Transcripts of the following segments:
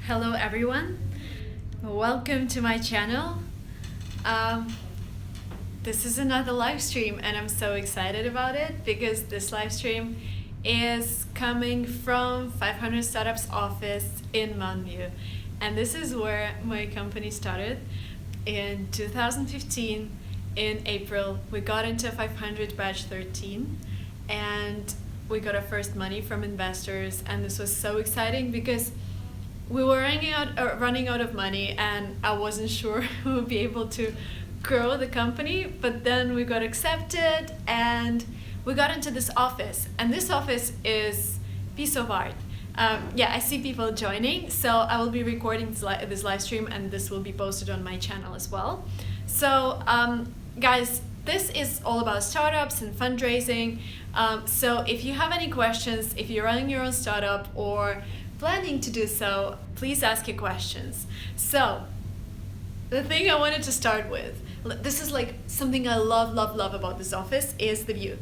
Hello everyone, welcome to my channel. This is another live stream and I'm so excited about it because this live stream is coming from 500 Startups office in Mountain View, and this is where my company started in 2015. In April we got into 500 batch 13 and we got our first money from investors, and this was so exciting because we were running out of money and I wasn't sure we would be able to grow the company, but then we got accepted and we got into this office, and this office is piece of art. I see people joining, so I will be recording this live stream and this will be posted on my channel as well. So guys, this is all about startups and fundraising. So if you have any questions, if you're running your own startup or planning to do so, please ask your questions. So the thing I wanted to start with, this is like something I love about this office, is the view.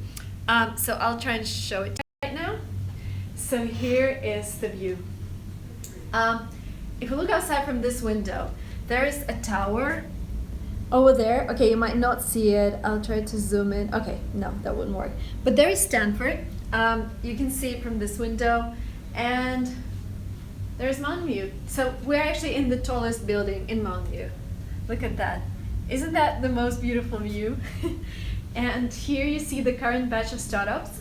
So I'll try and show it right now. So here is the view. If you look outside from this window, there is a tower over there. Okay, you might not see it. I'll try to zoom in. Okay, no, that wouldn't work. But there is Stanford. You can see it from this window, and there's Mountain View. So we're actually in the tallest building in Mountain View. Look at that. Isn't that the most beautiful view? And here you see the current batch of startups.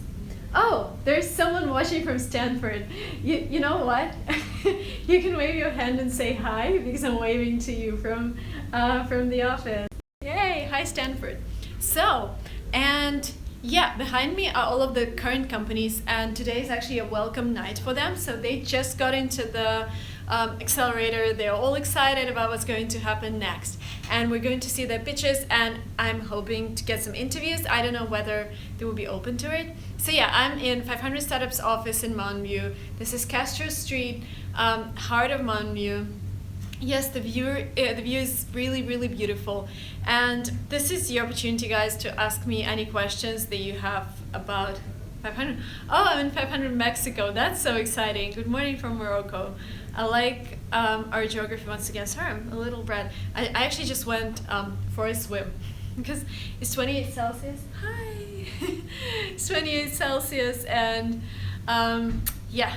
Oh, there's someone watching from Stanford. You know what? You can wave your hand and say hi because I'm waving to you from the office. Yay, hi Stanford. So, and yeah, behind me are all of the current companies, and today is actually a welcome night for them. So they just got into the accelerator. They're all excited about what's going to happen next. And we're going to see their pitches, and I'm hoping to get some interviews. I don't know whether they will be open to it. So yeah, I'm in 500 Startups office in Mountain View. This is Castro Street, heart of Mountain View. Yes, the view is really beautiful, and this is the opportunity, guys, to ask me any questions that you have about 500. Oh, I'm in 500 Mexico. That's so exciting. Good morning from Morocco. I like our geography once again. Sorry, I'm a little red. I actually just went for a swim because it's 28 Celsius. Hi. It's 28 Celsius, and yeah,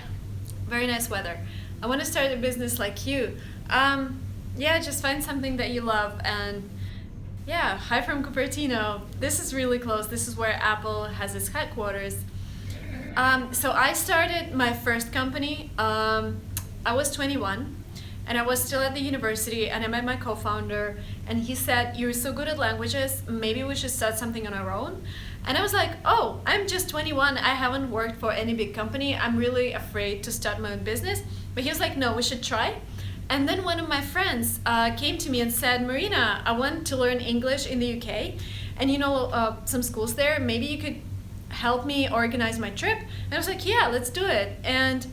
very nice weather. I want to start a business like you. Yeah, just find something that you love. And yeah, hi from Cupertino. This is really close. This is where Apple has its headquarters. So I started my first company. I was 21 and I was still at the university, and I met my co-founder, and he said, "You're so good at languages, maybe we should start something on our own." And I was like, oh, I'm just 21. I haven't worked for any big company. I'm really afraid to start my own business. But he was like, no, we should try. And then one of my friends came to me and said, Marina, I want to learn English in the UK, and you know some schools there, maybe you could help me organize my trip. And I was like, yeah, let's do it. And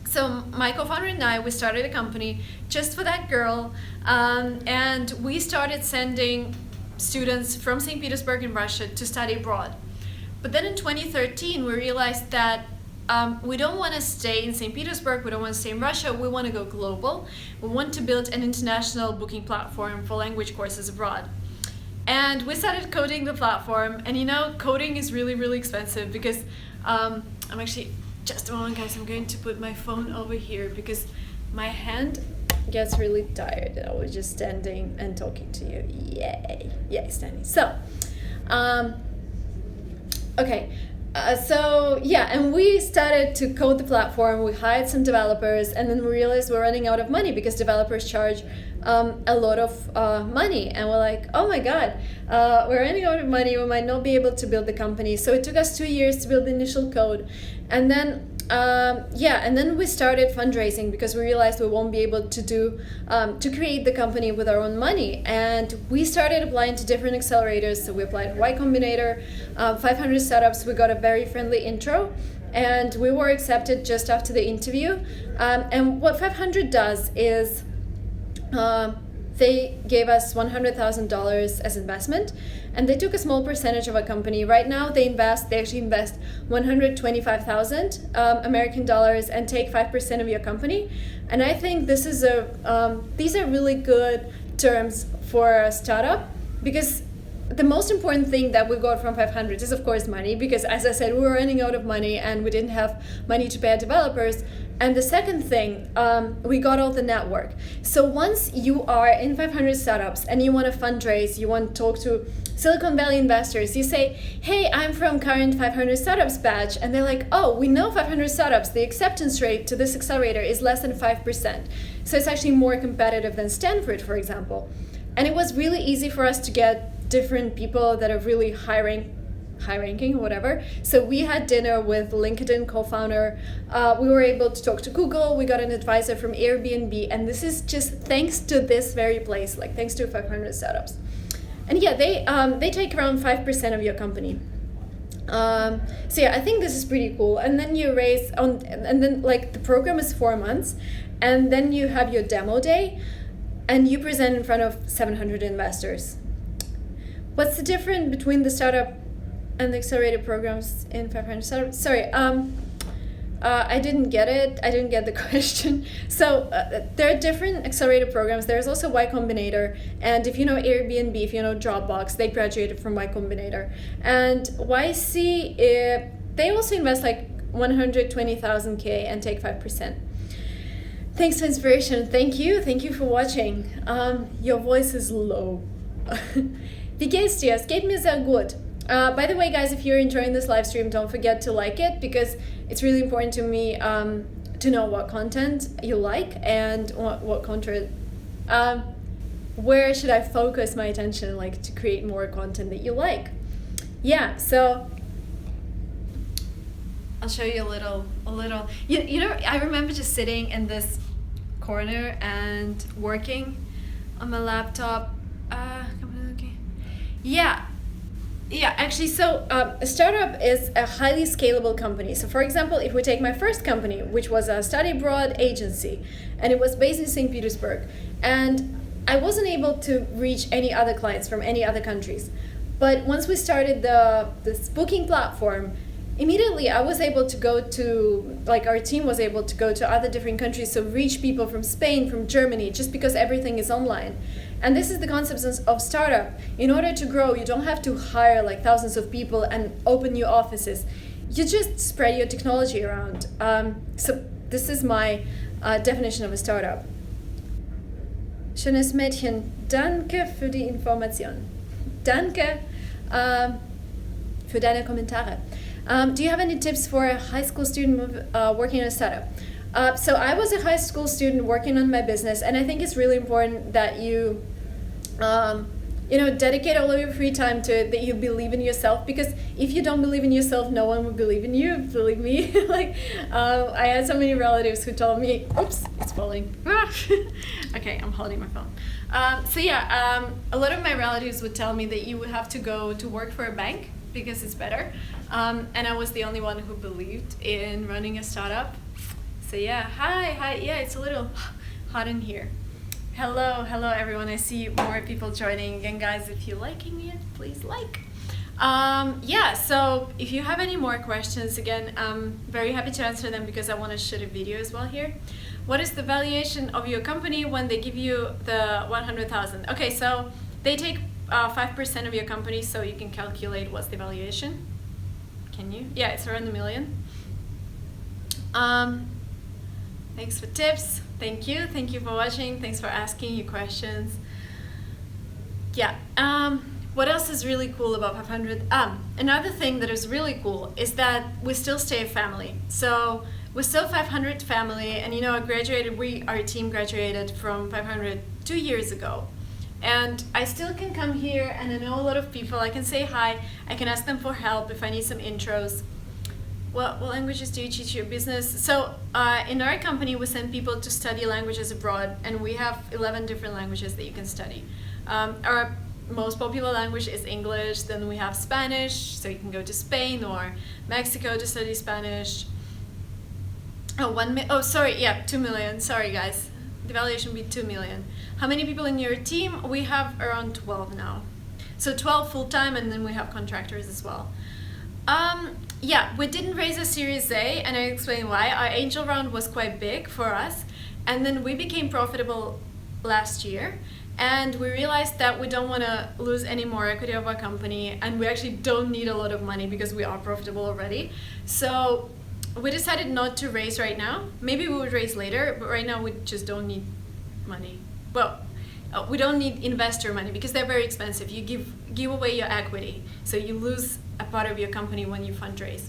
so my co-founder and I, we started a company just for that girl, and we started sending students from St. Petersburg in Russia to study abroad. But then in 2013, we realized that we don't want to stay in St. Petersburg, we don't want to stay in Russia, we want to go global. We want to build an international booking platform for language courses abroad. And we started coding the platform, and you know, coding is really expensive because I'm actually, just a moment guys, I'm going to put my phone over here because my hand gets really tired. I was just standing and talking to you. Yay, standing. So, okay. So yeah, and we started to code the platform. We hired some developers, and then we realized we're running out of money because developers charge a lot of money, and we're like, oh my god, we're running out of money, we might not be able to build the company. So it took us 2 years to build the initial code, and then and then we started fundraising because we realized we won't be able to create the company with our own money, and we started applying to different accelerators. So we applied Y Combinator, 500 Startups. We got a very friendly intro, and we were accepted just after the interview. And what 500 does is they gave us $100,000 as investment, and they took a small percentage of our company. Right now, they actually invest 125,000 American dollars and take 5% of your company. And I think this is these are really good terms for a startup, because the most important thing that we got from 500 is, of course, money, because as I said, we were running out of money and we didn't have money to pay our developers. And the second thing, we got all the network. So once you are in 500 startups and you want to fundraise, you want to talk to Silicon Valley investors, you say, hey, I'm from current 500 startups batch. And they're like, oh, we know 500 startups, the acceptance rate to this accelerator is less than 5%. So it's actually more competitive than Stanford, for example. And it was really easy for us to get different people that are really high ranking, whatever. So we had dinner with LinkedIn co-founder. We were able to talk to Google. We got an advisor from Airbnb. And this is just thanks to this very place, like thanks to 500 startups. And yeah, they take around 5% of your company. So yeah, I think this is pretty cool. And then you raise and then like the program is 4 months, and then you have your demo day, and you present in front of 700 investors. What's the difference between the startup and the accelerated programs in 500 startups? Sorry, I didn't get it. I didn't get the question. So there are different accelerated programs. There's also Y Combinator. And if you know Airbnb, if you know Dropbox, they graduated from Y Combinator. And YC, they also invest like 120,000 K and take 5%. Thanks for inspiration. Thank you. Thank you for watching. Your voice is low. Wie geht's dir? Es geht mir sehr gut. By the way, guys, if you're enjoying this live stream, don't forget to like it, because it's really important to me to know what content you like and what content, where should I focus my attention, like to create more content that you like. Yeah, so I'll show you a little. You know, I remember just sitting in this corner and working on my laptop. Yeah, actually, so a startup is a highly scalable company. So for example, if we take my first company, which was a study abroad agency, and it was based in St. Petersburg, and I wasn't able to reach any other clients from any other countries. But once we started this booking platform, immediately I was able to go to, like our team was able to go to other different countries, so reach people from Spain, from Germany, just because everything is online. And this is the concept of startup. In order to grow, you don't have to hire like thousands of people and open new offices. You just spread your technology around. So this is my definition of a startup. Schönes Mädchen, danke für die Information. Danke für deine Kommentare. Do you have any tips for a high school student working in a startup? So I was a high school student working on my business, and I think it's really important that you dedicate all of your free time to it, that you believe in yourself, because if you don't believe in yourself, no one will believe in you. Believe me. I had so many relatives who told me, oops, it's falling. Okay, I'm holding my phone. A lot of my relatives would tell me that you would have to go to work for a bank because it's better. And I was the only one who believed in running a startup. So yeah, hi, yeah, it's a little hot in here. Hello everyone, I see more people joining again, guys. If you're liking it, please like. So if you have any more questions, again, I'm very happy to answer them, because I want to shoot a video as well here. What is the valuation of your company when they give you the 100,000? Okay, so they take 5% of your company, so you can calculate what's the valuation. Can you? Yeah, it's around $1 million. Thanks for tips. Thank you for watching. Thanks for asking your questions. Yeah. What else is really cool about 500? Another thing that is really cool is that we still stay a family. So we're still 500 family, and our team graduated from 500 2 years ago. And I still can come here, and I know a lot of people. I can say hi. I can ask them for help if I need some intros. What languages do you teach your business? So in our company, we send people to study languages abroad, and we have 11 different languages that you can study. Our most popular language is English. Then we have Spanish, so you can go to Spain or Mexico to study Spanish. 2 million. Sorry, guys. the valuation would be 2 million. How many people in your team? We have around 12 now. So 12 full-time, and then we have contractors as well. Yeah, we didn't raise a Series A, and I explain why. Our angel round was quite big for us, and then we became profitable last year, and we realized that we don't want to lose any more equity of our company, and we actually don't need a lot of money because we are profitable already. So we decided not to raise right now. Maybe we would raise later, but right now we just don't need money. Well, we don't need investor money because they're very expensive. You give away your equity, so you lose a part of your company when you fundraise.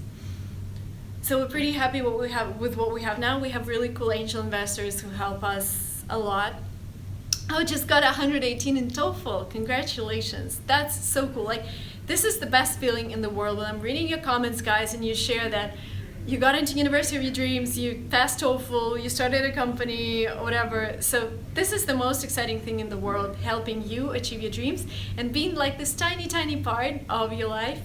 So we're pretty happy with what we have now. We have really cool angel investors who help us a lot. Oh, just got 118 in TOEFL. Congratulations. That's so cool. Like, this is the best feeling in the world when I'm reading your comments, guys, and you share that you got into university of your dreams, you passed TOEFL, you started a company, whatever. So this is the most exciting thing in the world, helping you achieve your dreams and being like this tiny, tiny part of your life.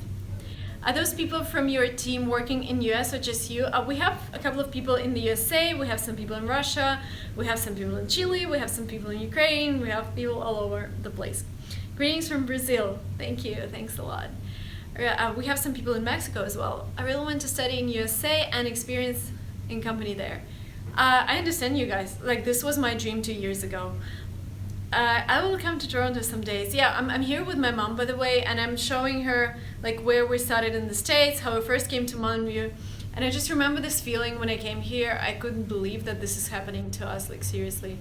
Are those people from your team working in US or just you? We have a couple of people in the USA, we have some people in Russia, we have some people in Chile, we have some people in Ukraine, we have people all over the place. Greetings from Brazil. Thank you, thanks a lot. We have some people in Mexico as well. I really want to study in USA and experience in company there. I understand you guys. Like, this was my dream 2 years ago. I will come to Toronto some days. Yeah, I'm here with my mom, by the way, and I'm showing her like where we started in the States, how we first came to Mountain View. And I just remember this feeling when I came here. I couldn't believe that this is happening to us, like seriously.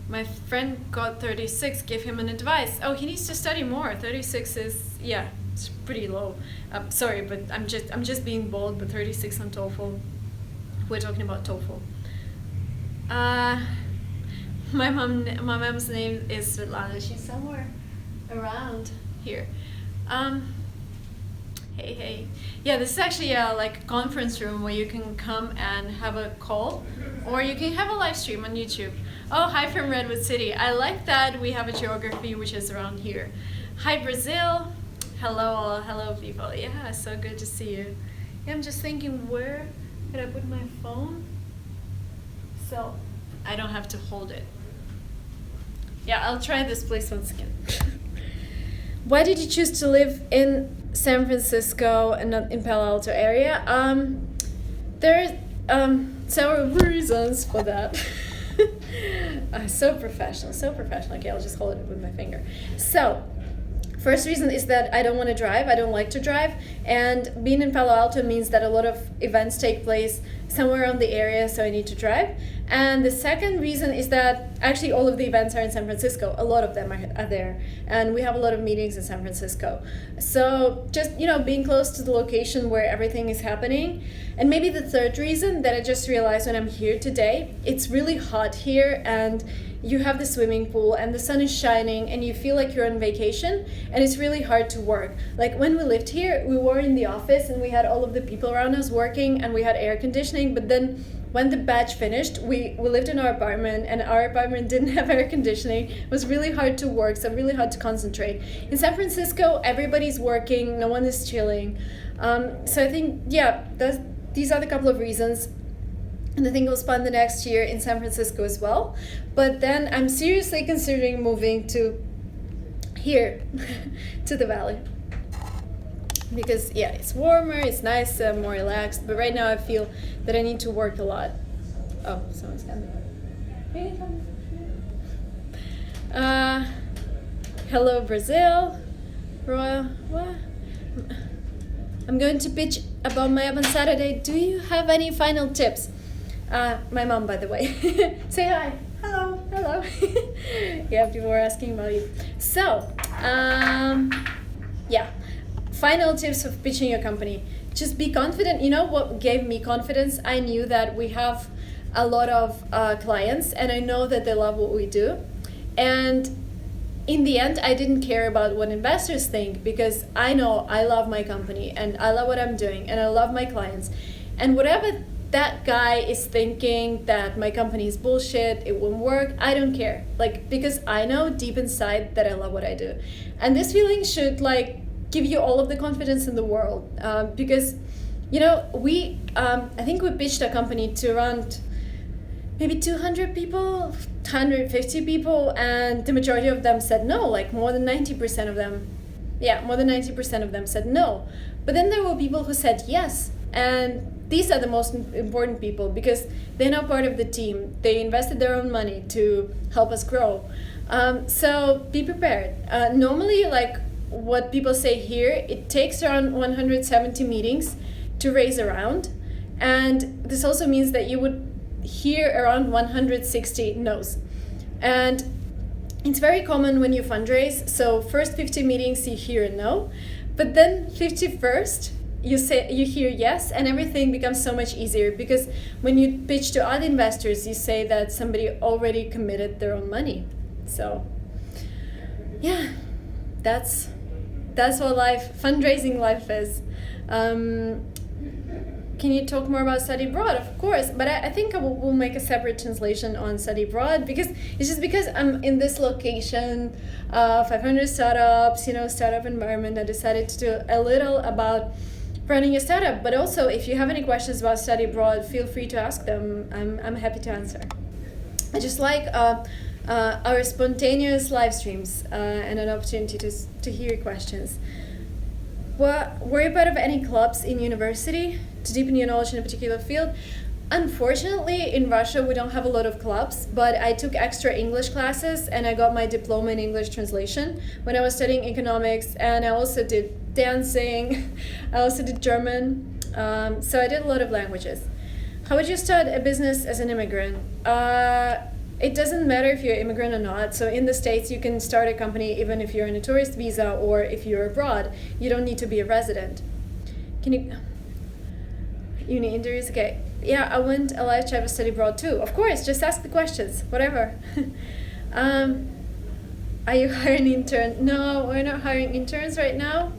My friend got 36, give him an advice. Oh, he needs to study more. 36 is, yeah, it's pretty low. Sorry, but I'm just being bold, but 36 on TOEFL. We're talking about TOEFL. My mom's name is Svetlana. She's somewhere around here. Hey. Yeah, this is actually a like conference room where you can come and have a call, or you can have a live stream on YouTube. Oh, hi from Redwood City. I like that we have a geography which is around here. Hi Brazil. Hello people. Yeah, so good to see you. Yeah, I'm just thinking, where could I put my phone so I don't have to hold it. Yeah, I'll try this place once again. Why did you choose to live in San Francisco and not in Palo Alto area? There are several reasons for that. So professional. Okay, I'll just hold it with my finger. So, first reason is that I don't want to drive. I don't like to drive. And being in Palo Alto means that a lot of events take place somewhere around the area, so I need to drive. And the second reason is that actually all of the events are in San Francisco. A lot of them are there. And we have a lot of meetings in San Francisco. So just, being close to the location where everything is happening. And maybe the third reason that I just realized when I'm here today, it's really hot here and you have the swimming pool and the sun is shining and you feel like you're on vacation and it's really hard to work. Like when we lived here, we were in the office and we had all of the people around us working and we had air conditioning, but then when the batch finished, we lived in our apartment and our apartment didn't have air conditioning. It was really hard to work, so really hard to concentrate. In San Francisco, everybody's working, no one is chilling. So I think, these are the couple of reasons. And I think I'll spend the next year in San Francisco as well. But then I'm seriously considering moving to here, to the valley. Because it's warmer, it's nice, more relaxed. But right now I feel that I need to work a lot. Oh, someone's coming. Hello, Brazil. Royal, what? I'm going to pitch about my app on Saturday. Do you have any final tips? My mom, by the way. Say hi. Hello. Yeah, people were asking about you. So, final tips of pitching your company. Just be confident. You know what gave me confidence? I knew that we have a lot of clients and I know that they love what we do. And in the end, I didn't care about what investors think because I know I love my company and I love what I'm doing and I love my clients. And whatever that guy is thinking that my company is bullshit, it won't work, I don't care. Because I know deep inside that I love what I do. And this feeling should give you all of the confidence in the world. Because, I think we pitched our company to around maybe 200 people, 150 people, and the majority of them said no, like more than 90% of them. Yeah, more than 90% of them said no. But then there were people who said yes. And these are the most important people because they're now part of the team. They invested their own money to help us grow. So be prepared. Normally, like what people say here, it takes around 170 meetings to raise a round. And this also means that you would hear around 160 no's. And it's very common when you fundraise. So first 50 meetings you hear a no, but then 51st you hear yes, and everything becomes so much easier because when you pitch to other investors, you say that somebody already committed their own money. So yeah, that's what fundraising life is. Can you talk more about study abroad? Of course, but I think we'll make a separate translation on study abroad because it's just because I'm in this location, 500 startups, startup environment. I decided to do a little about running a startup, but also if you have any questions about study abroad, feel free to ask them. I'm happy to answer. I just like our spontaneous live streams and an opportunity to hear questions. Were you part of any clubs in university to deepen your knowledge in a particular field? Unfortunately, in Russia, we don't have a lot of clubs, but I took extra English classes and I got my diploma in English translation when I was studying economics, and I also did dancing, I also did German, so I did a lot of languages. How would you start a business as an immigrant? It doesn't matter if you're an immigrant or not. So in the States, you can start a company even if you're on a tourist visa or if you're abroad. You don't need to be a resident. Uni interviews, okay. Yeah, I went a live chat study abroad too. Of course, just ask the questions, whatever. Are you hiring intern? No, we're not hiring interns right now,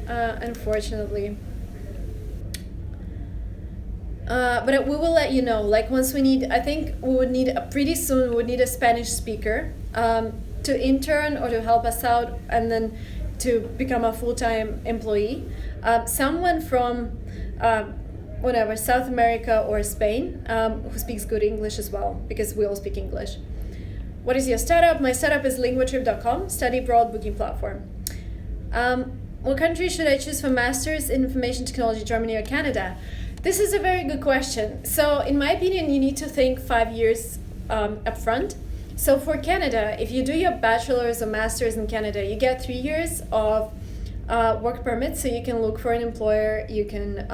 unfortunately. But we will let you know, like once I think we would need pretty soon we would need a Spanish speaker to intern or to help us out and then to become a full-time employee. Someone from whatever, South America or Spain who speaks good English as well, because we all speak English. What is your startup? My startup is linguatrip.com, study abroad booking platform. What country should I choose for Masters in Information Technology, Germany or Canada? This is a very good question. So in my opinion, you need to think 5 years up front. So for Canada, if you do your bachelor's or master's in Canada, you get 3 years of work permit, so you can look for an employer, you can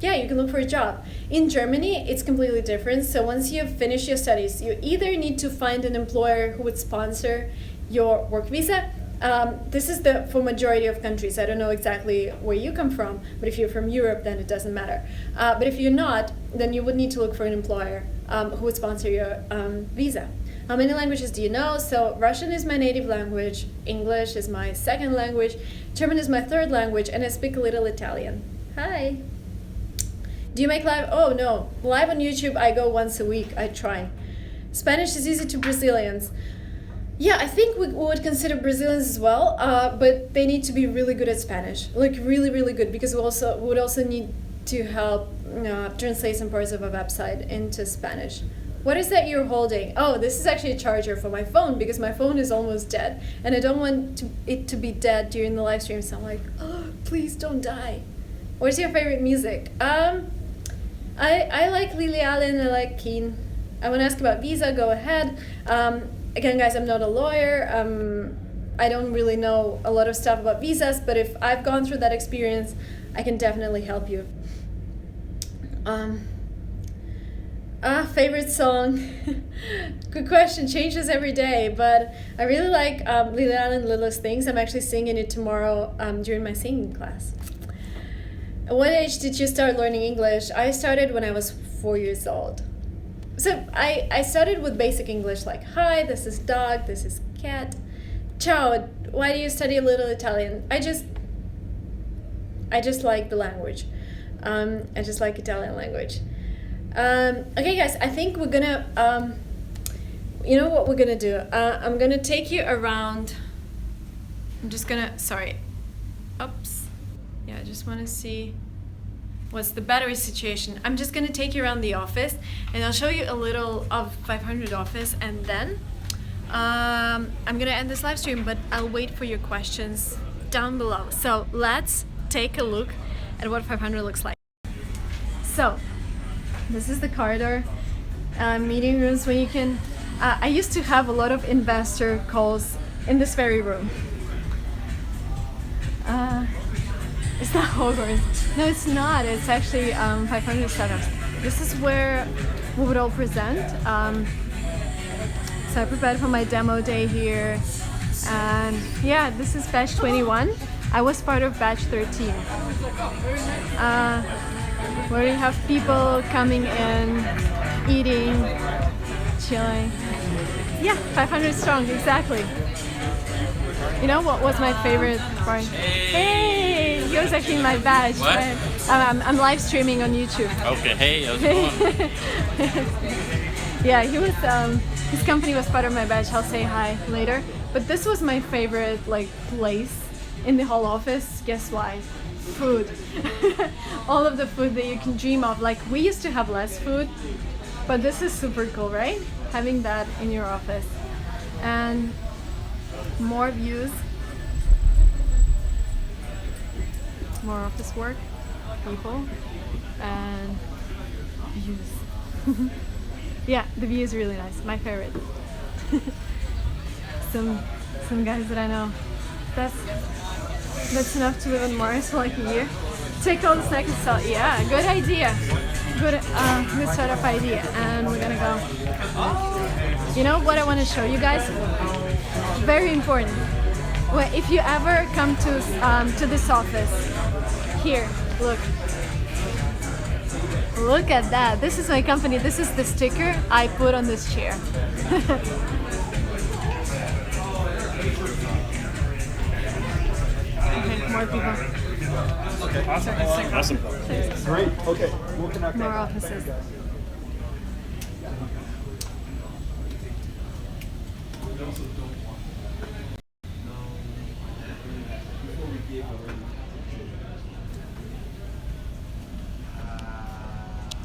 look for a job. In Germany, it's completely different. So once you have finished your studies, you either need to find an employer who would sponsor your work visa. This is for majority of countries. I don't know exactly where you come from, but if you're from Europe, then it doesn't matter. But if you're not, then you would need to look for an employer who would sponsor your visa. How many languages do you know? So Russian is my native language, English is my second language, German is my third language, and I speak a little Italian. Hi. Do you make live? Oh no, live on YouTube I go once a week, I try. Spanish is easy to Brazilians. Yeah, I think we would consider Brazilians as well, but they need to be really good at Spanish, like really, really good, because we would also need to help translate some parts of our website into Spanish. What is that you're holding? Oh, this is actually a charger for my phone because my phone is almost dead, and I don't want it to be dead during the live stream, so I'm like, oh, please don't die. What's your favorite music? I like Lily Allen, I like Keen. I want to ask about visa, go ahead. Again, guys, I'm not a lawyer. I don't really know a lot of stuff about visas, but if I've gone through that experience, I can definitely help you. Favorite song? Good question, changes every day, but I really like Lily Allen, Littlest Things. I'm actually singing it tomorrow during my singing class. At what age did you start learning English? I started when I was 4 years old. So I started with basic English, like, hi, this is dog, this is cat. Ciao, why do you study a little Italian? I just like the language. I just like Italian language. Okay, guys, I think we're gonna, you know what we're gonna do? I'm gonna take you around. I'm just gonna, sorry. Oops. Yeah, I just wanna see. what's the battery situation. I'm just gonna take you around the office and I'll show you a little of 500 office, and then I'm gonna end this live stream, but I'll wait for your questions down below. So let's take a look at what 500 looks like. So this is the corridor, meeting rooms where you can, I used to have a lot of investor calls in this very room. It's not Hogwarts. No, it's not. It's actually 500 setups. This is where we would all present. So I prepared for my demo day here. And yeah, this is batch 21. I was part of batch 13. Where you have people coming in, eating, chilling. Yeah, 500 strong, exactly. You know what was my favorite part? Hey, he was actually my badge. What? I'm live streaming on YouTube. Okay, hey, how's it going? Yeah, he was. His company was part of my badge. I'll say hi later. But this was my favorite place in the whole office. Guess why? Food. All of the food that you can dream of. Like, we used to have less food, but this is super cool, right? Having that in your office. And more views, more office work, people, and views. Yeah, the view is really nice. My favorite. some guys that I know. That's enough to live on Mars for like a year. Take all the snacks and salt. Yeah, good idea. Good startup idea. And we're gonna go. You know what I want to show you guys? Very important. Well, if you ever come to this office, here, look at that. This is my company. This is the sticker I put on this chair. Okay, more people. Okay, awesome. Great. Okay, we'll connect. More offices.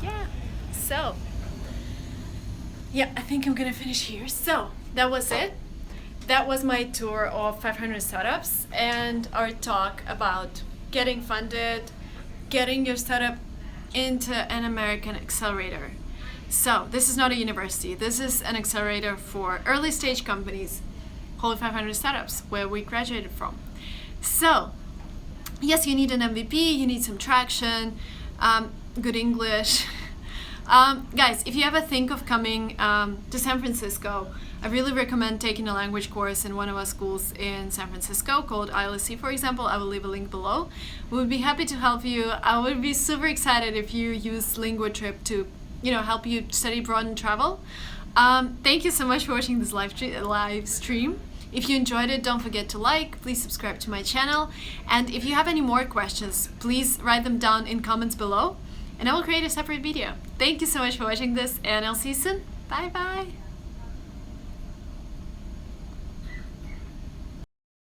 Yeah. So, yeah, I think I'm gonna finish here. So that was it. That was my tour of 500 startups and our talk about getting funded, getting your startup into an American accelerator. So this is not a university. This is an accelerator for early stage companies, Holy 500 startups, where we graduated from. So yes, you need an MVP, you need some traction, good English. Guys, if you ever think of coming to San Francisco, I really recommend taking a language course in one of our schools in San Francisco called ILSC, for example. I will leave a link below. We would be happy to help you. I would be super excited if you use LinguaTrip to, help you study abroad and travel. Thank you so much for watching this live stream. If you enjoyed it, don't forget to like, please subscribe to my channel. And if you have any more questions, please write them down in comments below and I will create a separate video. Thank you so much for watching this and I'll see you soon. Bye bye.